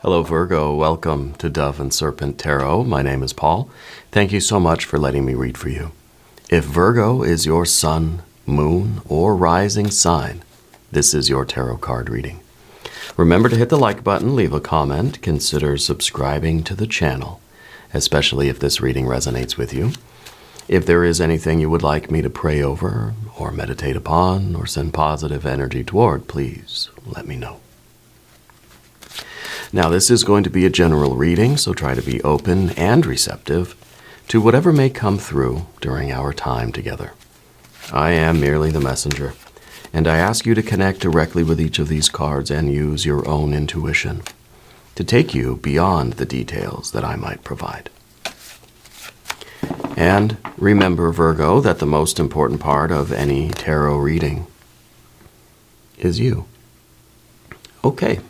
Hello Virgo, welcome to Dove and Serpent Tarot. My name is Paul. Thank you so much for letting me read for you. If Virgo is your sun, moon, or rising sign, this is your tarot card reading. Remember to hit the like button, leave a comment, consider subscribing to the channel, especially if this reading resonates with you. If there is anything you would like me to pray over, or meditate upon, or send positive energy toward, please let me know. Now, this is going to be a general reading, so try to be open and receptive to whatever may come through during our time together. I am merely the messenger, and I ask you to connect directly with each of these cards and use your own intuition to take you beyond the details that I might provide. And remember, Virgo, that the most important part of any tarot reading is you. Okay,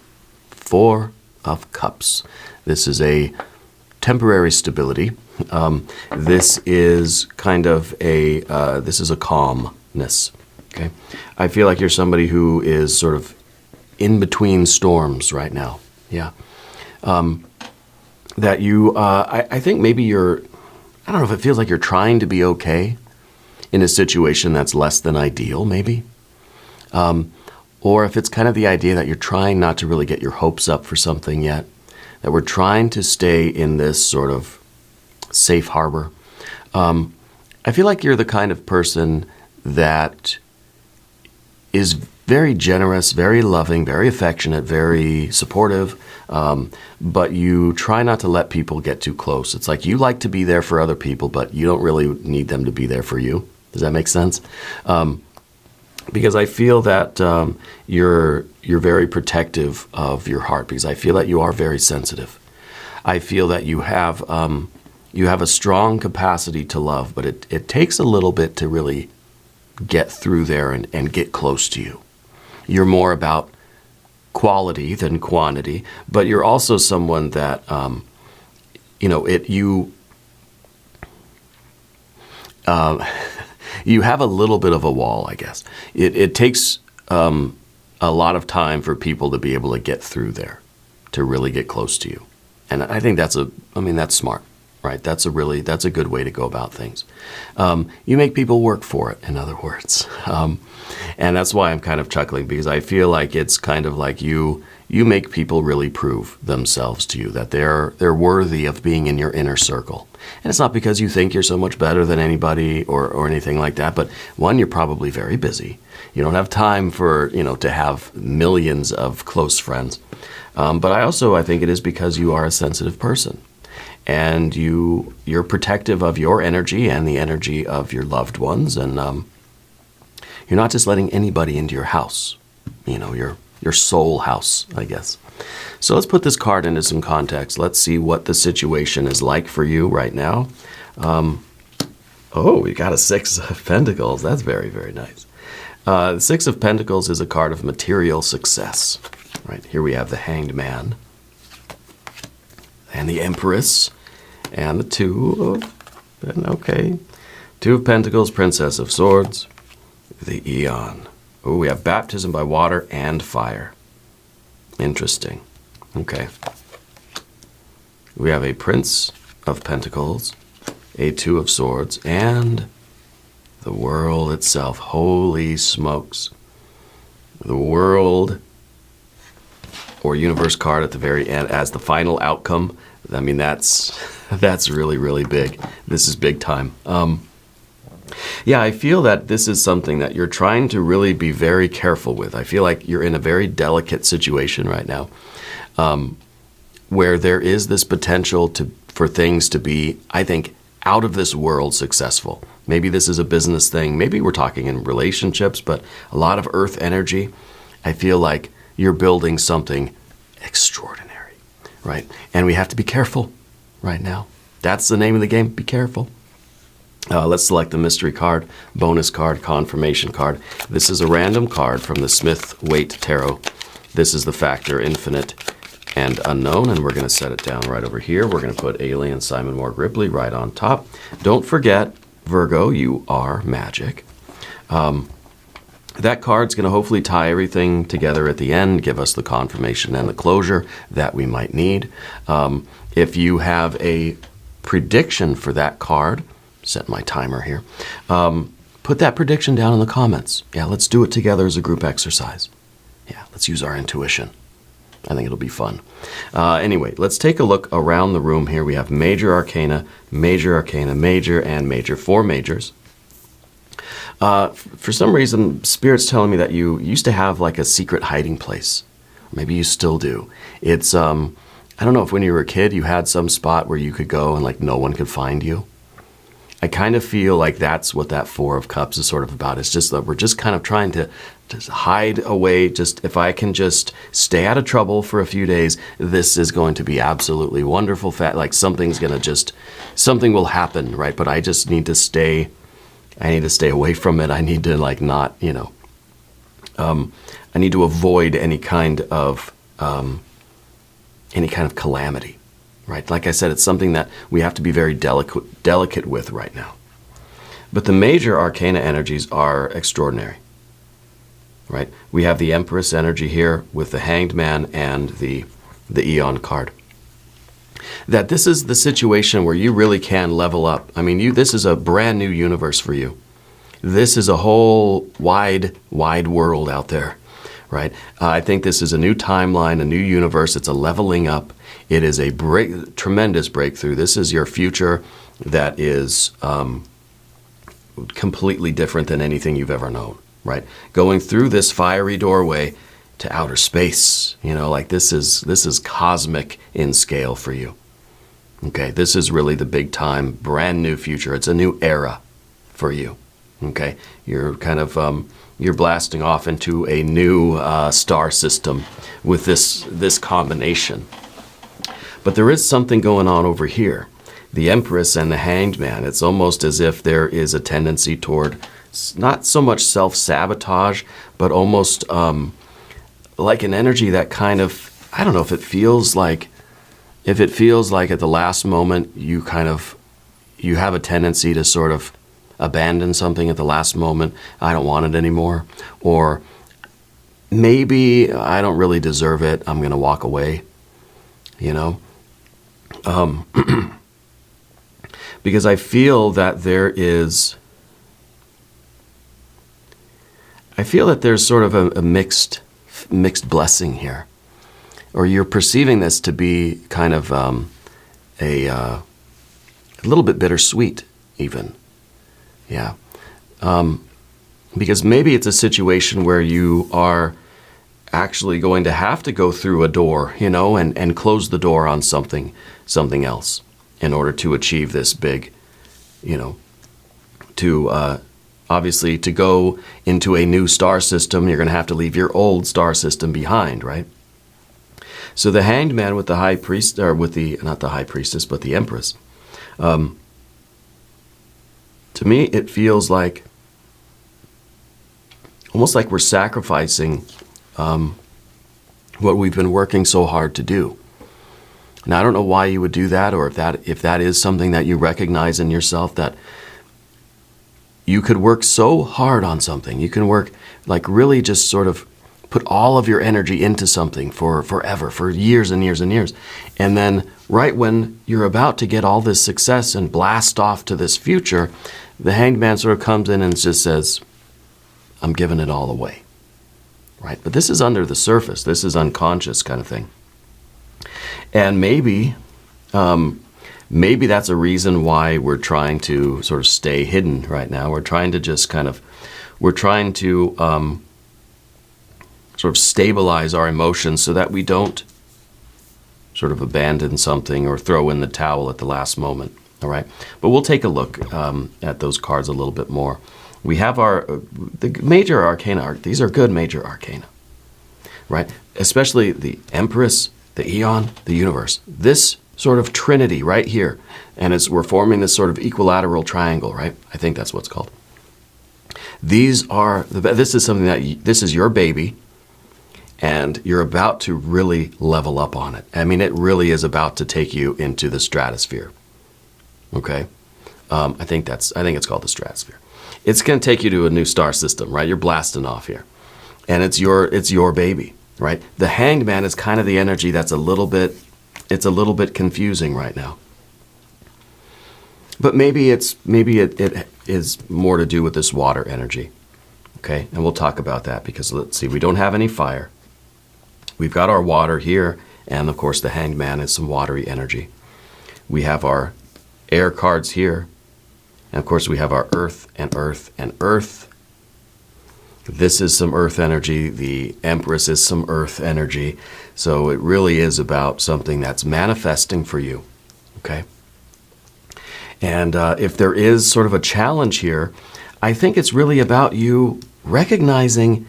4 of Cups. This is a temporary stability. This is kind of a, this is a calmness, okay? I feel like you're somebody who is sort of in between storms right now, yeah. That you, I think maybe you're, I don't know if it feels like you're trying to be okay in a situation that's less than ideal, maybe. Or if it's kind of the idea that you're trying not to really get your hopes up for something yet, that we're trying to stay in this sort of safe harbor. I feel like you're the kind of person that is very generous, very loving, very affectionate, very supportive, but you try not to let people get too close. It's like you like to be there for other people, but you don't really need them to be there for you. Does that make sense? Because I feel that you're very protective of your heart, because I feel that you are very sensitive. I feel that you have a strong capacity to love, but it takes a little bit to really get through there and get close to you. You're more about quality than quantity, but you're also someone that, you have a little bit of a wall, I guess. It takes a lot of time for people to be able to get through there, to really get close to you. And I think that's smart, right? That's a good way to go about things. You make people work for it, in other words. And that's why I'm kind of chuckling, because I feel like it's kind of like you make people really prove themselves to you, that they're worthy of being in your inner circle. And it's not because you think you're so much better than anybody or anything like that, but one, you're probably very busy. You don't have time for, to have millions of close friends. But I think it is because you are a sensitive person. And you're protective of your energy and the energy of your loved ones. And you're not just letting anybody into your house, your soul house, I guess. So let's put this card into some context. Let's see what the situation is like for you right now. We got a 6 of Pentacles. That's very, very nice. The 6 of Pentacles is a card of material success. Right, here we have the Hanged Man and the Empress and the 2 of Pentacles, Princess of Swords, the Eon. Oh, we have baptism by water and fire. Interesting. Okay. We have a Prince of Pentacles, a 2 of Swords, and the World itself. Holy smokes. The World or Universe card at the very end as the final outcome. I mean, that's really, really big. This is big time. Yeah, I feel that this is something that you're trying to really be very careful with. I feel like you're in a very delicate situation right now, where there is this potential for things to be, I think, out of this world successful. Maybe this is a business thing. Maybe we're talking in relationships, but a lot of earth energy. I feel like you're building something extraordinary, right? And we have to be careful right now. That's the name of the game. Be careful. Let's select the mystery card, bonus card, confirmation card. This is a random card from the Smith-Waite Tarot. This is the factor infinite and unknown, and we're going to set it down right over here. We're going to put Alien Simon Morg Ripley right on top. Don't forget, Virgo, you are magic. That card's going to hopefully tie everything together at the end, give us the confirmation and the closure that we might need. If you have a prediction for that card, set my timer here, put that prediction down in the comments. Yeah, let's do it together as a group exercise. Yeah, let's use our intuition. I think it'll be fun. Anyway, let's take a look around the room here. We have major arcana, major, and major. 4 majors. For some reason, Spirit's telling me that you used to have like a secret hiding place. Maybe you still do. It's, I don't know if when you were a kid you had some spot where you could go and like no one could find you. I kind of feel like that's what that 4 of Cups is sort of about. It's just that we're just kind of trying to just hide away. Just if I can just stay out of trouble for a few days, this is going to be absolutely wonderful. Like something's going to just, something will happen, right? But I just need to stay, I need to stay away from it. I need to like not, you know, I need to avoid any kind of calamity. Right? Like I said, it's something that we have to be very delicate with right now. But the major arcana energies are extraordinary. Right? We have the Empress energy here with the Hanged Man and the Eon card. That this is the situation where you really can level up. I mean, this is a brand new universe for you. This is a whole wide world out there. Right? I think this is a new timeline, a new universe. It's a leveling up. It is a tremendous breakthrough. This is your future that is completely different than anything you've ever known, right? Going through this fiery doorway to outer space, you know, like this is cosmic in scale for you. Okay, this is really the big time, brand new future. It's a new era for you. Okay, you're kind of you're blasting off into a new star system with this combination. But there is something going on over here. The Empress and the Hanged Man, it's almost as if there is a tendency toward not so much self-sabotage, but almost like an energy that kind of, I don't know if it feels like at the last moment you have a tendency to sort of abandon something at the last moment. I don't want it anymore. Or maybe I don't really deserve it. I'm going to walk away, you know? Because I feel that there's sort of a mixed blessing here. Or you're perceiving this to be kind of a little bit bittersweet even. Yeah. Because maybe it's a situation where you are actually going to have to go through a door, you know, and close the door on something else in order to achieve this big, you know, to obviously to go into a new star system, you're going to have to leave your old star system behind, right? So the Hanged Man with the High Priest, or with the, not the High Priestess, but the Empress, to me it feels like almost like we're sacrificing what we've been working so hard to do. Now, I don't know why you would do that, or if that is something that you recognize in yourself, that you could work so hard on something. You can work, like, really just sort of put all of your energy into something for forever, for years and years and years. And then right when you're about to get all this success and blast off to this future, the Hanged Man sort of comes in and just says, I'm giving it all away. Right? But this is under the surface. This is unconscious kind of thing. And maybe that's a reason why we're trying to sort of stay hidden right now. We're trying to just sort of stabilize our emotions so that we don't sort of abandon something or throw in the towel at the last moment. All right? But we'll take a look at those cards a little bit more. We have the major arcana. These are good major arcana, right? Especially the Empress, the Eon, the Universe. This sort of trinity right here. And we're forming this sort of equilateral triangle, right? I think that's what it's called. This is something this is your baby, and you're about to really level up on it. I mean, it really is about to take you into the stratosphere. Okay? I think it's called the stratosphere. it's going to take you to a new star system, right? You're blasting off here. And it's your baby, right? The Hanged Man is kind of the energy that's a little bit confusing right now. But maybe it is more to do with this water energy. Okay? And we'll talk about that because let's see, we don't have any fire. We've got our water here, and of course the Hanged Man is some watery energy. We have our air cards here, and of course we have our earth and earth and earth. This is some earth energy. The Empress is some earth energy. So it really is about something that's manifesting for you. Okay? And if there is sort of a challenge here, I think it's really about you recognizing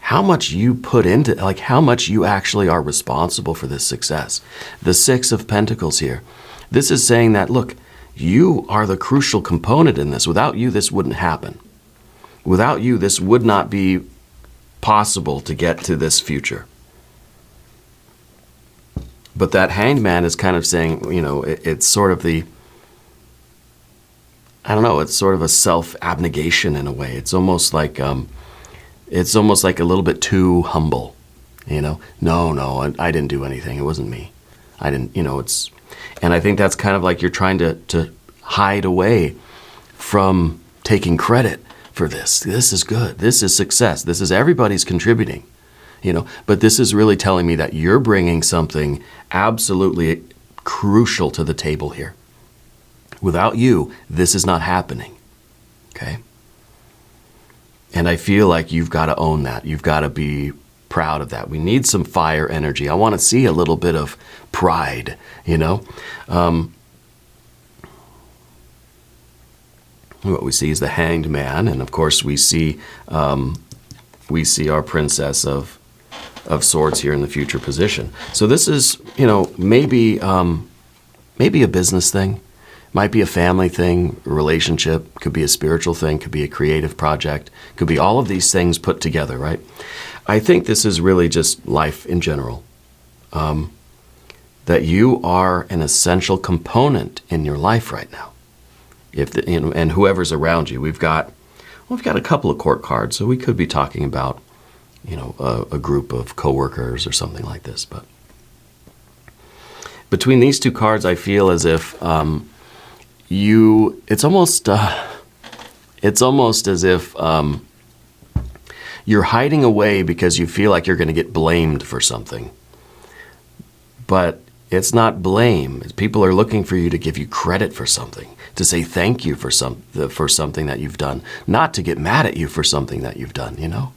how much you put into, like how much you actually are responsible for this success. The Six of Pentacles here. This is saying that, look, you are the crucial component in this. Without you, this wouldn't happen. Without you, this would not be possible to get to this future. But that Hanged Man is kind of saying, you know, it's sort of the, I don't know, it's sort of a self-abnegation in a way. It's almost like a little bit too humble, you know. No, I didn't do anything. It wasn't me. I didn't, you know, it's, and I think that's kind of like you're trying to hide away from taking credit for this. This is good. This is success. This is everybody's contributing, you know, but this is really telling me that you're bringing something absolutely crucial to the table here. Without you, this is not happening. Okay? And I feel like you've got to own that. You've got to be proud of that. We need some fire energy. I want to see a little bit of pride, you know? What we see is the Hanged Man, and of course we see our Princess of Swords here in the future position. So this is, you know, maybe a business thing, might be a family thing, a relationship, could be a spiritual thing, could be a creative project, could be all of these things put together, right? I think this is really just life in general. That you are an essential component in your life right now. And whoever's around you, we've got a couple of court cards, so we could be talking about, you know, a group of coworkers or something like this. But between these two cards, I feel as if it's almost as if you're hiding away because you feel like you're going to get blamed for something. But it's not blame. People are looking for you to give you credit for something, to say thank you for something that you've done, not to get mad at you for something that you've done, you know?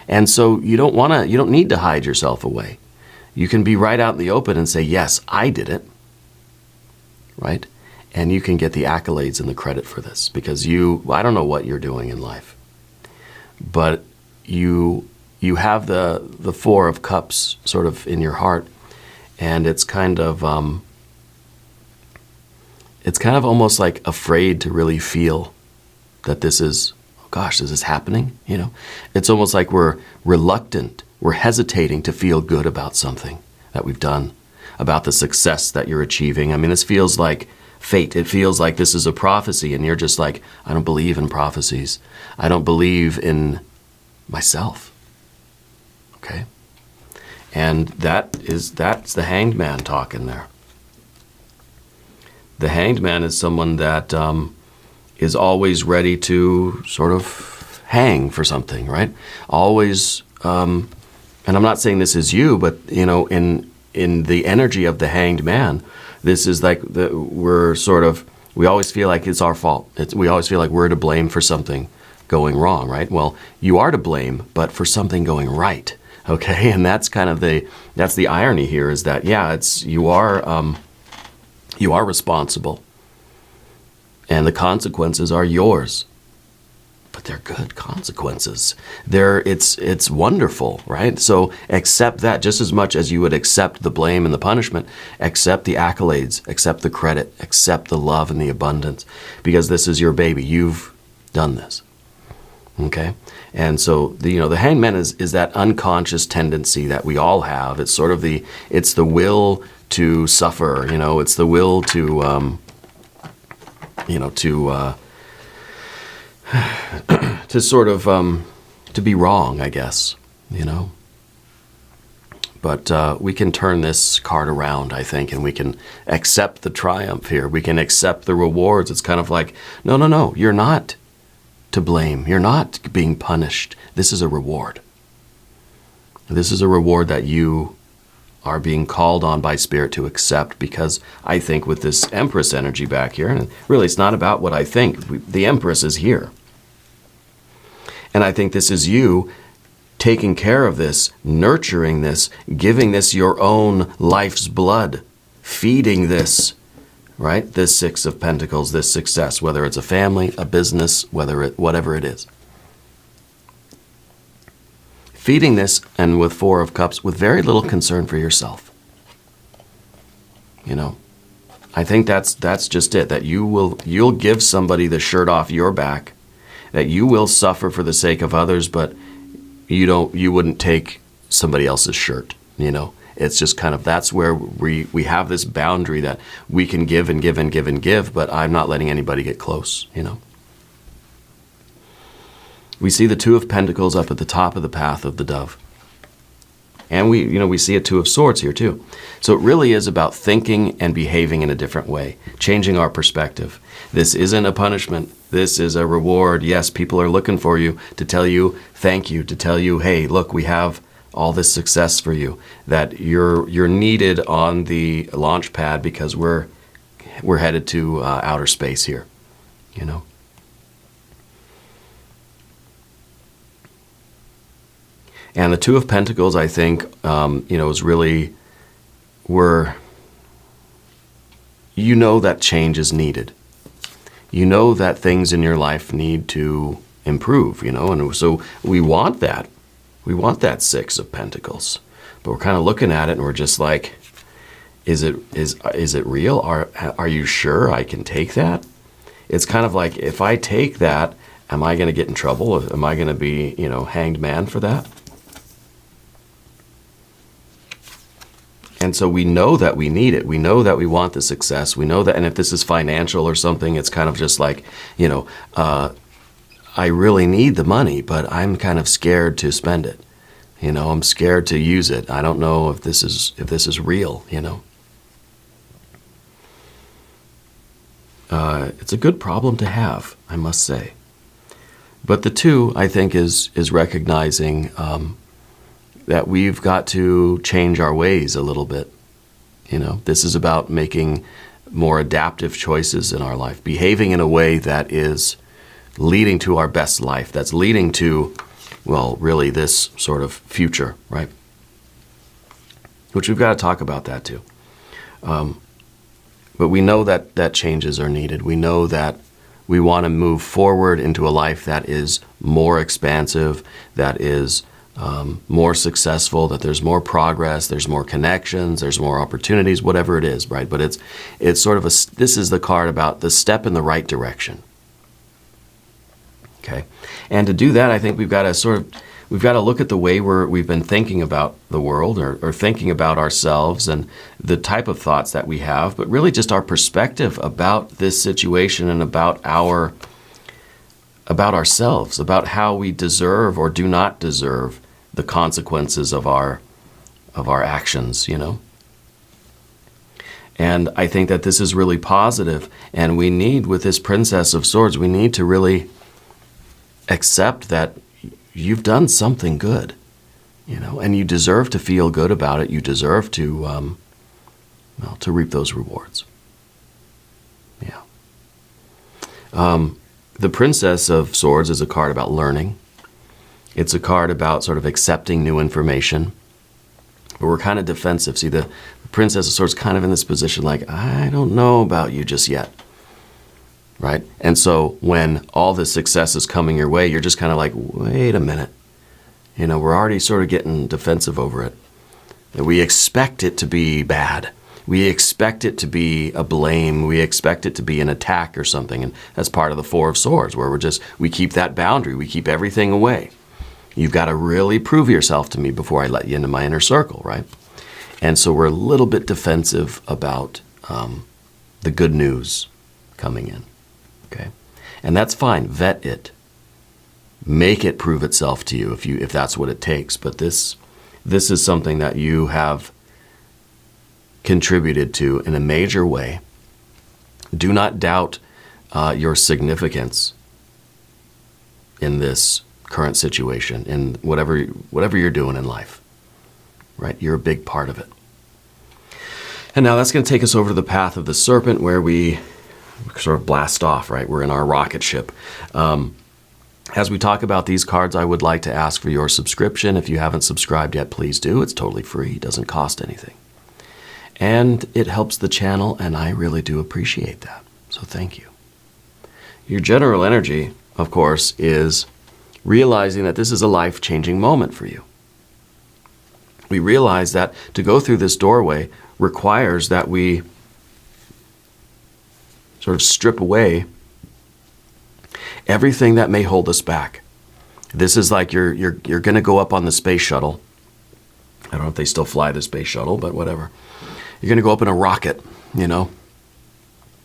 And so you don't need to hide yourself away. You can be right out in the open and say, yes, I did it, right? And you can get the accolades and the credit for this because I don't know what you're doing in life, but you have the Four of Cups sort of in your heart, and it's kind of almost like afraid to really feel that this is, oh gosh, is this happening? You know, it's almost like we're reluctant, we're hesitating to feel good about something that we've done, about the success that you're achieving. I mean, this feels like fate. It feels like this is a prophecy, and you're just like, I don't believe in prophecies. I don't believe in myself. Okay? And that's the Hanged Man talking there. The Hanged Man is someone that is always ready to sort of hang for something, right? Always, and I'm not saying this is you, but you know, in the energy of the Hanged Man, this is like we always feel like it's our fault. We always feel like we're to blame for something going wrong, right? Well, you are to blame, but for something going right, okay? And that's kind of that's the irony here is that, yeah, you are responsible, and the consequences are yours. But they're good consequences. It's wonderful, right? So accept that just as much as you would accept the blame and the punishment. Accept the accolades, accept the credit, accept the love and the abundance, because this is your baby. You've done this, okay? And so the Hanged Man is that unconscious tendency that we all have. It's sort of the will to suffer. You know, it's the will to to sort of, to be wrong, I guess, you know. But we can turn this card around, I think, and we can accept the triumph here. We can accept the rewards. It's kind of like, no, no, no, you're not to blame. You're not being punished. This is a reward. This is a reward that you are being called on by Spirit to accept, because I think with this Empress energy back here, and really it's not about what I think. The Empress is here. And I think this is you taking care of this, nurturing this, giving this your own life's blood, feeding this, right? This Six of Pentacles, this success, whether it's a family, a business, whatever it is. Feeding this, and with Four of Cups, with very little concern for yourself. You know, I think that's just it, that you'll give somebody the shirt off your back, that you will suffer for the sake of others, but you wouldn't take somebody else's shirt, you know. It's just kind of, that's where we have this boundary that we can give and give and give and give, but I'm not letting anybody get close, you know. We see the Two of Pentacles up at the top of the path of the dove. And we see a Two of Swords here too. So it really is about thinking and behaving in a different way, changing our perspective. This isn't a punishment. This is a reward. Yes, people are looking for you to tell you thank you, to tell you, hey, look, we have all this success for you, that you're needed on the launch pad because we're headed to outer space here, you know. And the Two of Pentacles, I think, is really where you know that change is needed. You know that things in your life need to improve, you know, and so we want that. We want that Six of Pentacles. But we're kind of looking at it and we're just like, is it real? Are you sure I can take that? It's kind of like, if I take that, am I going to get in trouble? Am I going to be, hanged man for that? And so we know that we need it. We know that we want the success. We know that, and if this is financial or something, it's kind of just like, I really need the money, but I'm kind of scared to spend it. I'm scared to use it. I don't know if this is real, It's a good problem to have, I must say. But the two, I think, is recognizing that we've got to change our ways a little bit. This is about making more adaptive choices in our life, behaving in a way that is leading to our best life, that's leading to, well, really this sort of future, right? Which we've got to talk about that too. But we know that changes are needed. We know that we want to move forward into a life that is more expansive, that is more successful, that there's more progress, there's more connections, there's more opportunities, whatever it is, right? But it's sort of this is the card about the step in the right direction. Okay, and to do that, I think we've got to look at the way we've been thinking about the world, or thinking about ourselves and the type of thoughts that we have, but really just our perspective about this situation and about ourselves, about how we deserve or do not deserve the consequences of our actions, And I think that this is really positive, and we need, with this Princess of Swords, we need to really accept that you've done something good, and you deserve to feel good about it. You deserve to reap those rewards. Yeah. The Princess of Swords is a card about learning. It's a card about sort of accepting new information. But we're kind of defensive. See, the Princess of Swords kind of in this position like, I don't know about you just yet. Right? And so when all this success is coming your way, you're just kind of like, wait a minute. We're already sort of getting defensive over it. And we expect it to be bad. We expect it to be a blame. We expect it to be an attack or something. And that's part of the Four of Swords, where we keep that boundary. We keep everything away. You've got to really prove yourself to me before I let you into my inner circle, right? And so we're a little bit defensive about the good news coming in. Okay, and that's fine. Vet it. make it prove itself to you if that's what it takes. But this is something that you have contributed to in a major way. Do not doubt your significance in this current situation, in whatever you're doing in life, right? You're a big part of it. And now that's going to take us over to the path of the serpent, where we sort of blast off, right? We're in our rocket ship. As we talk about these cards, I would like to ask for your subscription. If you haven't subscribed yet, please do. It's totally free. It doesn't cost anything. And it helps the channel, and I really do appreciate that. So thank you. Your general energy, of course, is realizing that this is a life-changing moment for you. We realize that to go through this doorway requires that we sort of strip away everything that may hold us back. This is like you're going to go up on the space shuttle. I don't know if they still fly the space shuttle, but whatever. You're going to go up in a rocket, you know,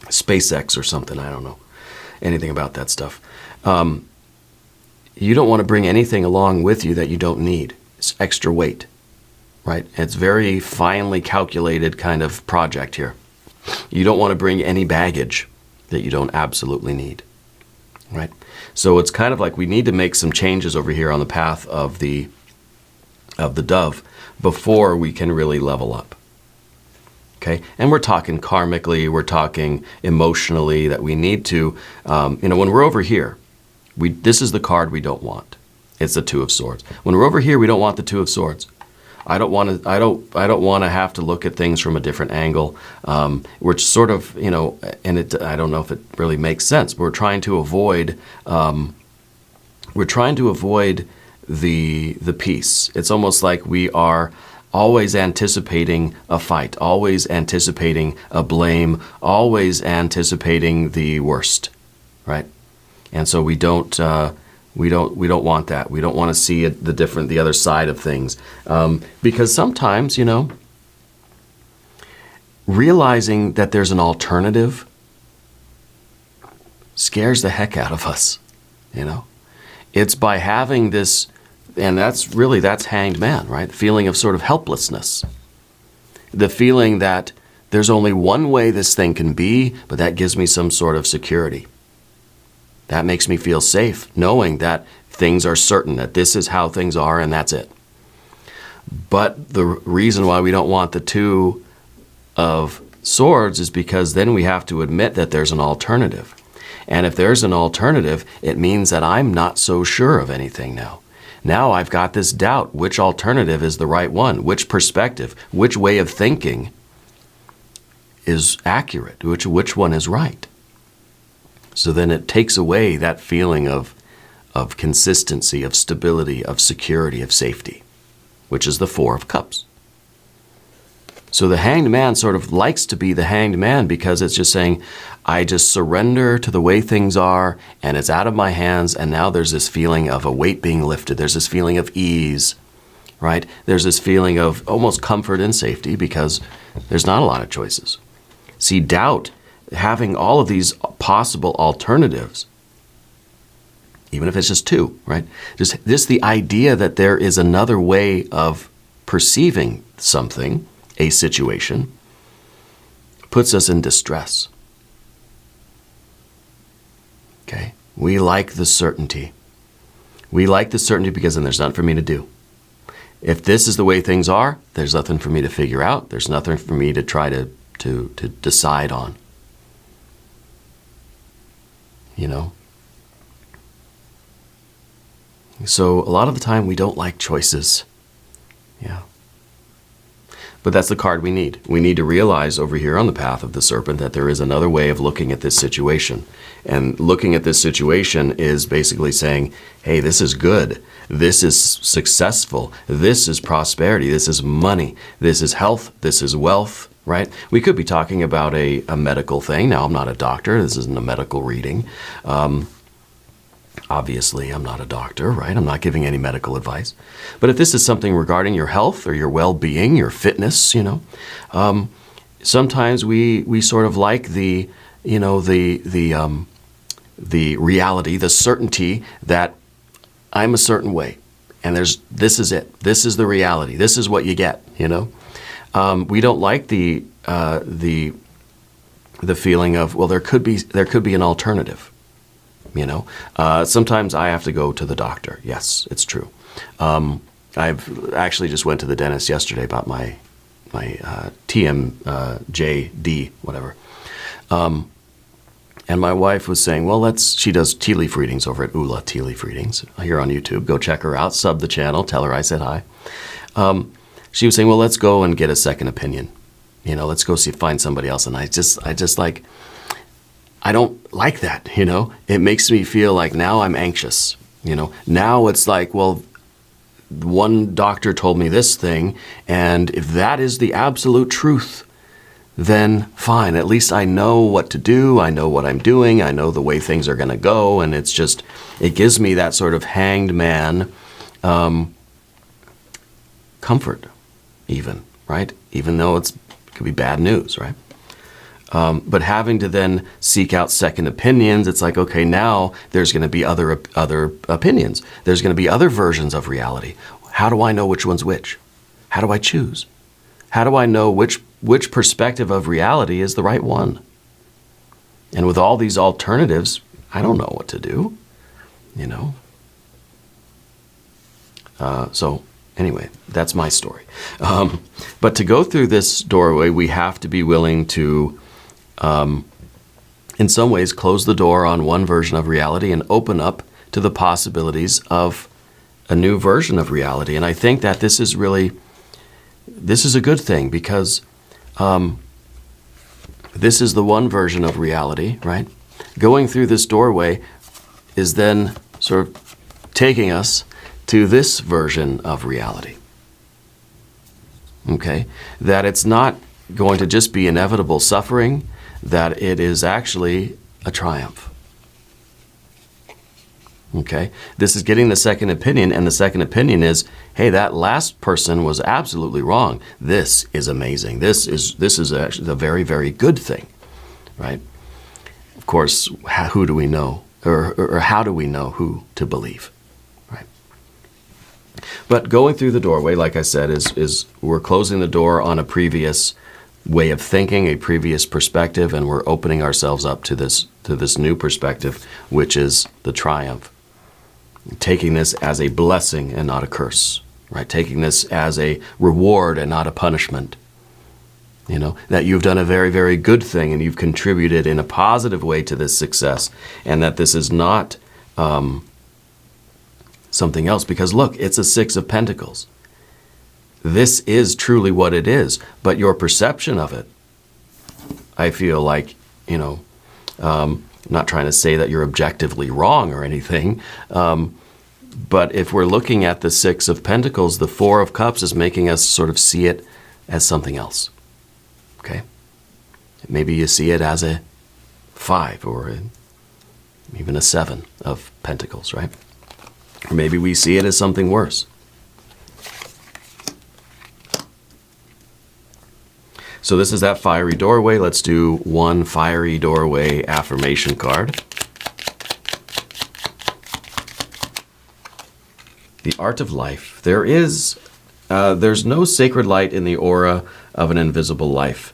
SpaceX or something. I don't know anything about that stuff. You don't want to bring anything along with you that you don't need. It's extra weight, right? It's very finely calculated kind of project here. You don't want to bring any baggage that you don't absolutely need, right? So it's kind of like we need to make some changes over here on the path of the dove before we can really level up. Okay, and we're talking karmically, we're talking emotionally, that we need to, when we're over here, this is the card we don't want. It's the Two of Swords. When we're over here, we don't want the Two of Swords. I don't want to have to look at things from a different angle. We're sort of, and I don't know if it really makes sense. But we're trying to avoid the peace. It's almost like we are always anticipating a fight, always anticipating a blame, always anticipating the worst, right? And so we don't want that. We don't want to see the other side of things, because sometimes, realizing that there's an alternative scares the heck out of us. It's by having this. And that's Hanged Man, right? The feeling of sort of helplessness. The feeling that there's only one way this thing can be, but that gives me some sort of security. That makes me feel safe, knowing that things are certain, that this is how things are and that's it. But the reason why we don't want the Two of Swords is because then we have to admit that there's an alternative. And if there's an alternative, it means that I'm not so sure of anything now. Now I've got this doubt. Which alternative is the right one? Which perspective? Which way of thinking is accurate? Which one is right? So then it takes away that feeling of consistency, of stability, of security, of safety, which is the Four of Cups. So the Hanged Man sort of likes to be the Hanged Man because it's just saying, I just surrender to the way things are, and it's out of my hands, and now there's this feeling of a weight being lifted. There's this feeling of ease, right? There's this feeling of almost comfort and safety because there's not a lot of choices. See, doubt, having all of these possible alternatives, even if it's just two, right? Just the idea that there is another way of perceiving something, a situation, puts us in distress. Okay? We like the certainty. We like the certainty because then there's nothing for me to do. If this is the way things are, there's nothing for me to figure out. There's nothing for me to try to decide on. So a lot of the time we don't like choices. Yeah. But that's the card we need. We need to realize over here on the path of the serpent that there is another way of looking at this situation. And looking at this situation is basically saying, hey, this is good. This is successful. This is prosperity. This is money. This is health. This is wealth, right? We could be talking about a medical thing. Now, I'm not a doctor. This isn't a medical reading. Obviously, I'm not a doctor, right? I'm not giving any medical advice. But if this is something regarding your health or your well-being, your fitness, sometimes we sort of like the reality, the certainty that I'm a certain way, and this is it. This is the reality. This is what you get. We don't like the feeling of, well, there could be an alternative. Sometimes I have to go to the doctor. Yes, it's true. I've actually just went to the dentist yesterday about my TMJD, whatever. And my wife was saying, well, she does tea leaf readings over at Ula Tea Leaf Readings here on YouTube. Go check her out, sub the channel, tell her I said hi. She was saying, well, let's go and get a second opinion. Let's go find somebody else. And I just like, I don't like that, It makes me feel like now I'm anxious, Now it's like, well, one doctor told me this thing, and if that is the absolute truth, then fine. At least I know what to do. I know what I'm doing. I know the way things are going to go. And it gives me that sort of hanged man comfort even, right? Even though it could be bad news, right? But having to then seek out second opinions, it's like, okay, now there's going to be other opinions. There's going to be other versions of reality. How do I know which one's which? How do I choose? How do I know which perspective of reality is the right one? And with all these alternatives, I don't know what to do, So anyway, that's my story. But to go through this doorway, we have to be willing to, in some ways, close the door on one version of reality and open up to the possibilities of a new version of reality. And I think that this is a good thing, because this is the one version of reality, right? Going through this doorway is then sort of taking us to this version of reality. Okay? That it's not going to just be inevitable suffering, that it is actually a triumph. Okay? This is getting the second opinion, and the second opinion is, hey, that last person was absolutely wrong. This is amazing. This is actually a very, very good thing, right? Of course, who do we know, or how do we know who to believe, right? But going through the doorway, like I said, is we're closing the door on a previous way of thinking, a previous perspective, and we're opening ourselves up to this new perspective, which is the triumph. Taking this as a blessing and not a curse, right? Taking this as a reward and not a punishment. That you've done a very, very good thing and you've contributed in a positive way to this success, and that this is not something else. Because look, it's a Six of Pentacles. This is truly what it is, but your perception of it, I feel like, I'm not trying to say that you're objectively wrong or anything, but if we're looking at the Six of Pentacles, the Four of Cups is making us sort of see it as something else. Okay? Maybe you see it as a 5 or even a 7 of Pentacles, right? Or maybe we see it as something worse. So this is that fiery doorway. Let's do one fiery doorway affirmation card. The Art of Life. There's no sacred light in the aura of an invisible life.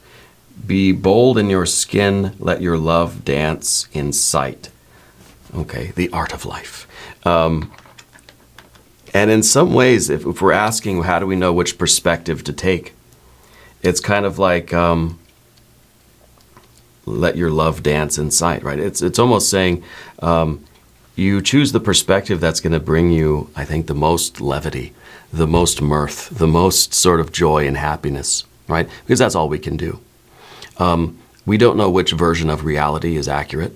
Be bold in your skin. Let your love dance in sight. Okay, the Art of Life. And in some ways, if we're asking how do we know which perspective to take, it's kind of like let your love dance in sight, right? It's almost saying you choose the perspective that's going to bring you, I think, the most levity, the most mirth, the most sort of joy and happiness, right? Because that's all we can do. We don't know which version of reality is accurate,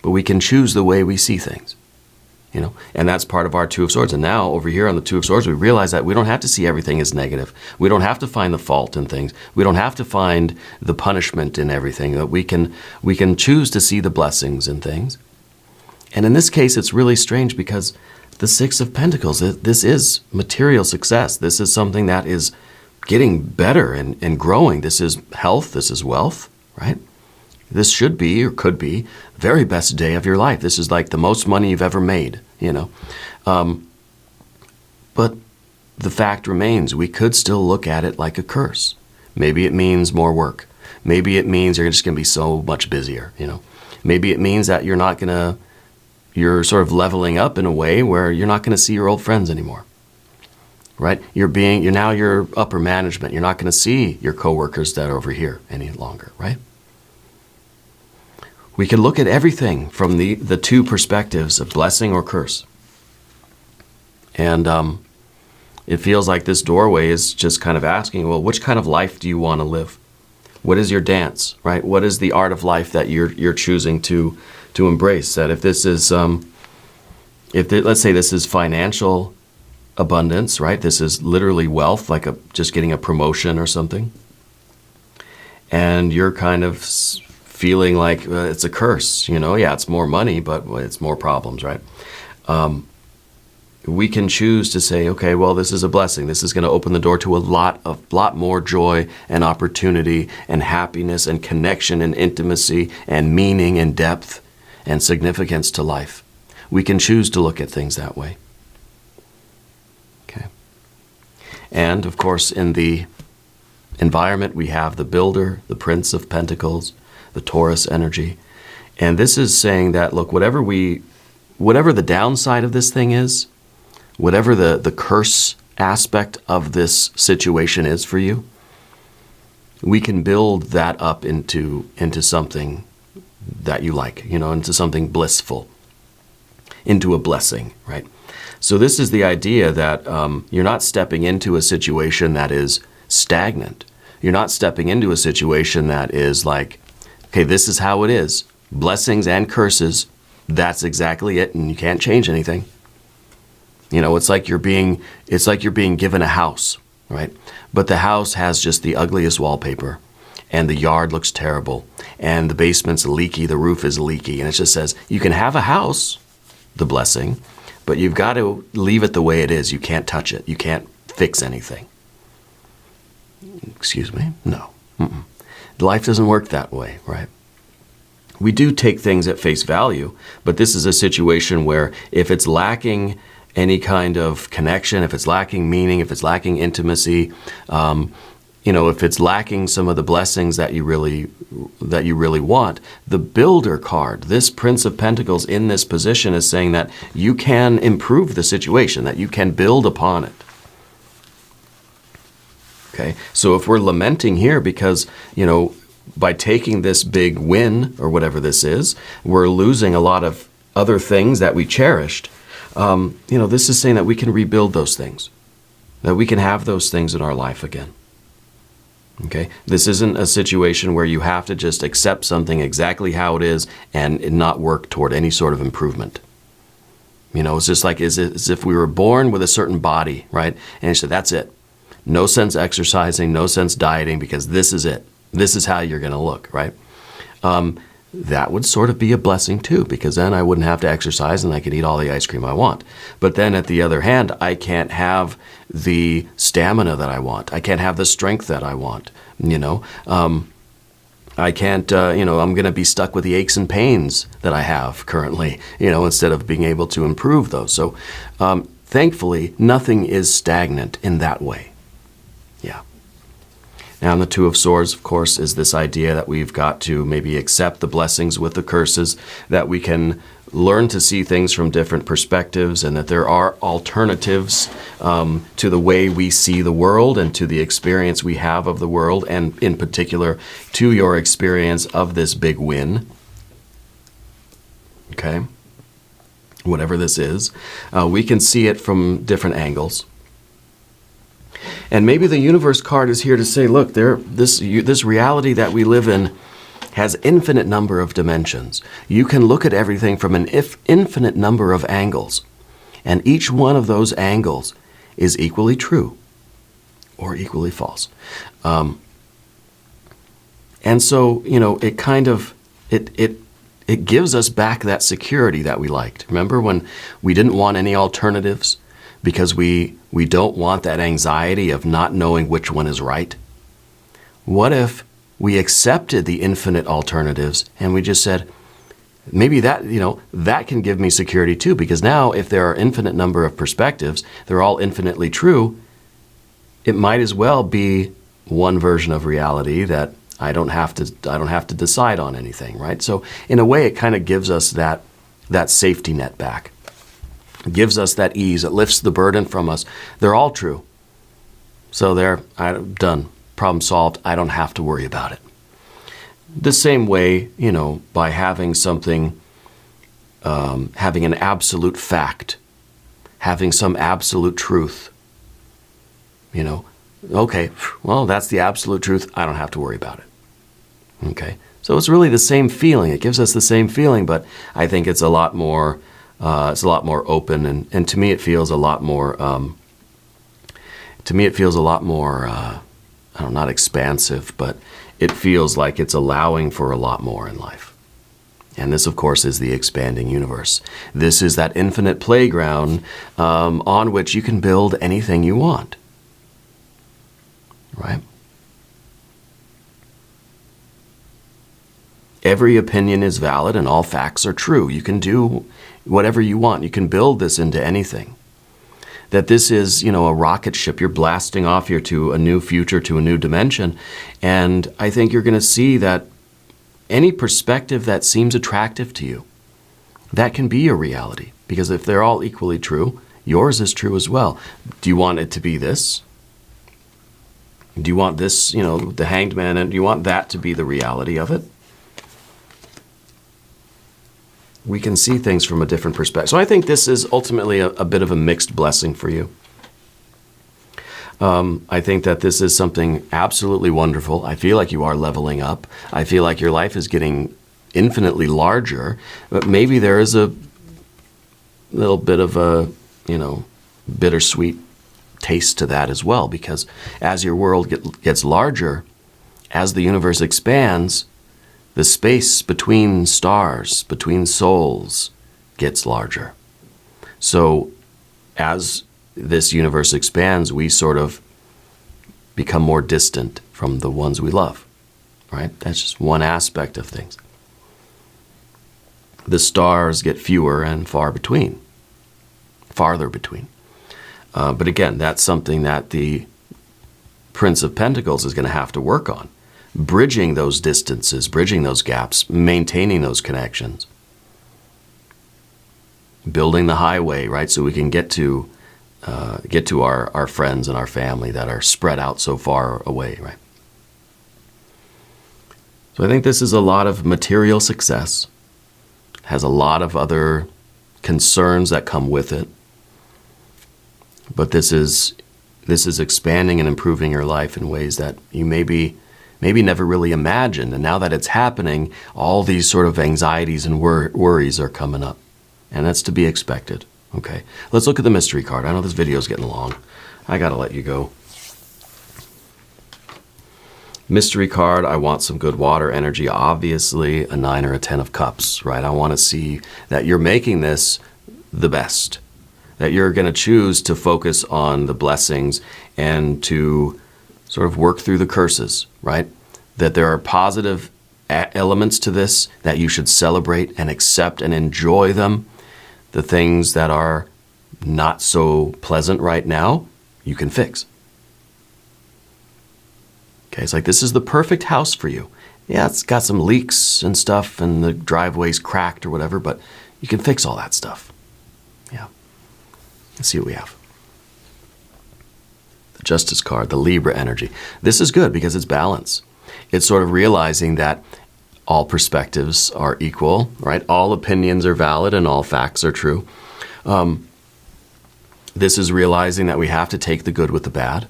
but we can choose the way we see things. And that's part of our Two of Swords. And now over here on the Two of Swords, we realize that we don't have to see everything as negative. We don't have to find the fault in things. We don't have to find the punishment in everything. That we can choose to see the blessings in things. And in this case, it's really strange because the Six of Pentacles, this is material success. This is something that is getting better and growing. This is health. This is wealth, right? This should be, or could be, the very best day of your life. This is like the most money you've ever made, But the fact remains, we could still look at it like a curse. Maybe it means more work. Maybe it means you're just going to be so much busier, Maybe it means that you're sort of leveling up in a way where you're not going to see your old friends anymore. Right? You're now your upper management. You're not going to see your coworkers that are over here any longer, right? We can look at everything from the two perspectives of blessing or curse. And it feels like this doorway is just kind of asking, well, which kind of life do you want to live? What is your dance, right? What is the art of life that you're choosing to embrace? That if this is, let's say this is financial abundance, right? This is literally wealth, like just getting a promotion or something. And you're kind of feeling like it's a curse, Yeah, it's more money, but it's more problems, right? We can choose to say, okay, well, this is a blessing. This is going to open the door to a lot more joy and opportunity and happiness and connection and intimacy and meaning and depth and significance to life. We can choose to look at things that way. Okay. And, of course, in the environment, we have the builder, the Prince of Pentacles, the Taurus energy. And this is saying that, look, whatever the downside of this thing is, whatever the curse aspect of this situation is for you, we can build that up into something that you like, into something blissful, into a blessing, right? So this is the idea that you're not stepping into a situation that is stagnant. You're not stepping into a situation that is like, okay, this is how it is. Blessings and curses, that's exactly it, and you can't change anything. It's like you're being given a house, right? But the house has just the ugliest wallpaper, and the yard looks terrible, and the basement's leaky, the roof is leaky, and it just says, you can have a house, the blessing, but you've got to leave it the way it is. You can't touch it. You can't fix anything. Excuse me? No. Mm-mm. Life doesn't work that way, right? We do take things at face value, but this is a situation where if it's lacking any kind of connection, if it's lacking meaning, if it's lacking intimacy, if it's lacking some of the blessings that you really want, the builder card, this Prince of Pentacles in this position is saying that you can improve the situation, that you can build upon it. Okay, so if we're lamenting here because, by taking this big win or whatever this is, we're losing a lot of other things that we cherished. This is saying that we can rebuild those things, that we can have those things in our life again. Okay? This isn't a situation where you have to just accept something exactly how it is and not work toward any sort of improvement. It's just like as if we were born with a certain body, right? And you said, that's it. No sense exercising, no sense dieting, because this is it. This is how you're going to look, right? That would sort of be a blessing too, because then I wouldn't have to exercise and I could eat all the ice cream I want. But then at the other hand, I can't have the stamina that I want. I can't have the strength that I want, I can't, I'm going to be stuck with the aches and pains that I have currently, instead of being able to improve those. So thankfully, nothing is stagnant in that way. Yeah. Now, the Two of Swords, of course, is this idea that we've got to maybe accept the blessings with the curses, that we can learn to see things from different perspectives, and that there are alternatives to the way we see the world and to the experience we have of the world, and in particular, to your experience of this big win. Okay? Whatever this is, we can see it from different angles. And maybe the universe card is here to say, look, this reality that we live in has infinite number of dimensions. You can look at everything from an infinite number of angles. And each one of those angles is equally true or equally false. And so, it kind of, it gives us back that security that we liked. Remember when we didn't want any alternatives? Because we don't want that anxiety of not knowing which one is right. What if we accepted the infinite alternatives and we just said, maybe that, that can give me security too, because now if there are infinite number of perspectives, they're all infinitely true, it might as well be one version of reality that I don't have to decide on anything, right? So in a way, it kind of gives us that safety net back. It gives us that ease. It lifts the burden from us. They're all true. So I'm done. Problem solved. I don't have to worry about it. The same way, by having something, having an absolute fact, having some absolute truth, okay, well, that's the absolute truth. I don't have to worry about it. Okay, so it's really the same feeling. It gives us the same feeling, but I think it's a lot more. It's a lot more open, and to me, it feels a lot more. Not expansive, but it feels like it's allowing for a lot more in life. And this, of course, is the expanding universe. This is that infinite playground on which you can build anything you want. Right? Every opinion is valid and all facts are true. You can do whatever you want. You can build this into anything. That this is, a rocket ship. You're blasting off here to a new future, to a new dimension. And I think you're going to see that any perspective that seems attractive to you, that can be your reality. Because if they're all equally true, yours is true as well. Do you want it to be this? Do you want this, the Hanged Man, and do you want that to be the reality of it? We can see things from a different perspective. So I think this is ultimately a bit of a mixed blessing for you. I think that this is something absolutely wonderful. I feel like you are leveling up. I feel like your life is getting infinitely larger, but maybe there is a little bit of a, bittersweet taste to that as well, because as your world gets larger, as the universe expands, the space between stars, between souls, gets larger. So as this universe expands, we sort of become more distant from the ones we love, right? That's just one aspect of things. The stars get fewer and farther between. But again, that's something that the Prince of Pentacles is going to have to work on. Bridging those distances, bridging those gaps, maintaining those connections. Building the highway, right, so we can get to our friends and our family that are spread out so far away, right? So I think this is a lot of material success, has a lot of other concerns that come with it, but this is expanding and improving your life in ways that you maybe never really imagined. And now that it's happening, all these sort of anxieties and worries are coming up. And that's to be expected. Okay, let's look at the mystery card. I know this video is getting long. I got to let you go. Mystery card, I want some good water energy. Obviously, a 9 or a 10 of cups, right? I want to see that you're making this the best. That you're going to choose to focus on the blessings and to sort of work through the curses, right? That there are positive elements to this, that you should celebrate and accept and enjoy them. The things that are not so pleasant right now, you can fix. Okay, it's like this is the perfect house for you. Yeah, it's got some leaks and stuff and the driveway's cracked or whatever, but you can fix all that stuff. Yeah. Let's see what we have. Justice card, the Libra energy. This is good because it's balance. It's sort of realizing that all perspectives are equal, right? All opinions are valid and all facts are true. This is realizing that we have to take the good with the bad.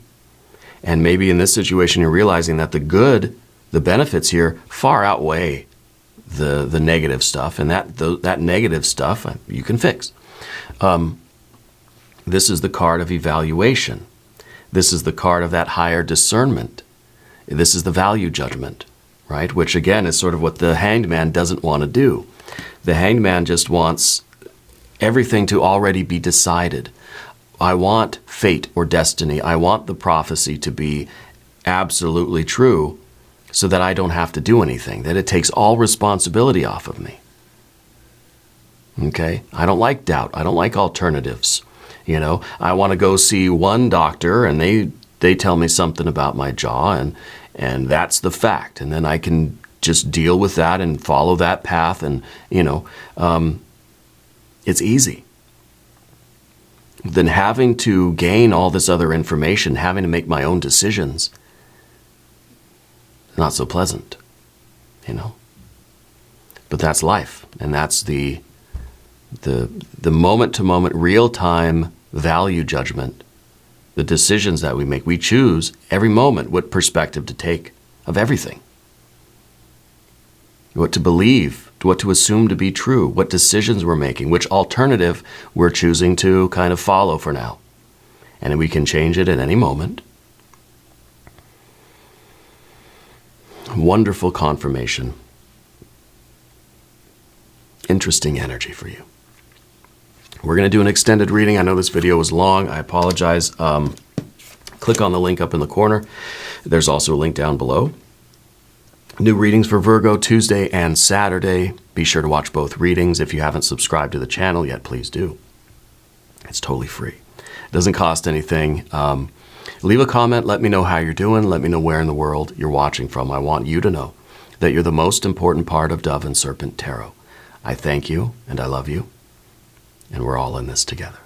And maybe in this situation, you're realizing that the good, the benefits here far outweigh the negative stuff, and that negative stuff you can fix. This is the card of evaluation. This is the card of that higher discernment. This is the value judgment, right? Which again is sort of what the Hanged Man doesn't want to do. The Hanged Man just wants everything to already be decided. I want fate or destiny. I want the prophecy to be absolutely true so that I don't have to do anything, that it takes all responsibility off of me. Okay? I don't like doubt. I don't like alternatives. You know, I want to go see one doctor and they tell me something about my jaw and that's the fact. And then I can just deal with that and follow that path and, it's easy. Then having to gain all this other information, having to make my own decisions, not so pleasant, But that's life, and that's the moment-to-moment, real-time value judgment, the decisions that we make. We choose every moment what perspective to take of everything, what to believe, what to assume to be true, what decisions we're making, which alternative we're choosing to kind of follow for now. And we can change it at any moment. Wonderful confirmation. Interesting energy for you. We're going to do an extended reading. I know this video was long. I apologize. Click on the link up in the corner. There's also a link down below. New readings for Virgo Tuesday and Saturday. Be sure to watch both readings. If you haven't subscribed to the channel yet, please do. It's totally free. It doesn't cost anything. Leave a comment. Let me know how you're doing. Let me know where in the world you're watching from. I want you to know that you're the most important part of Dove and Serpent Tarot. I thank you and I love you, and we're all in this together.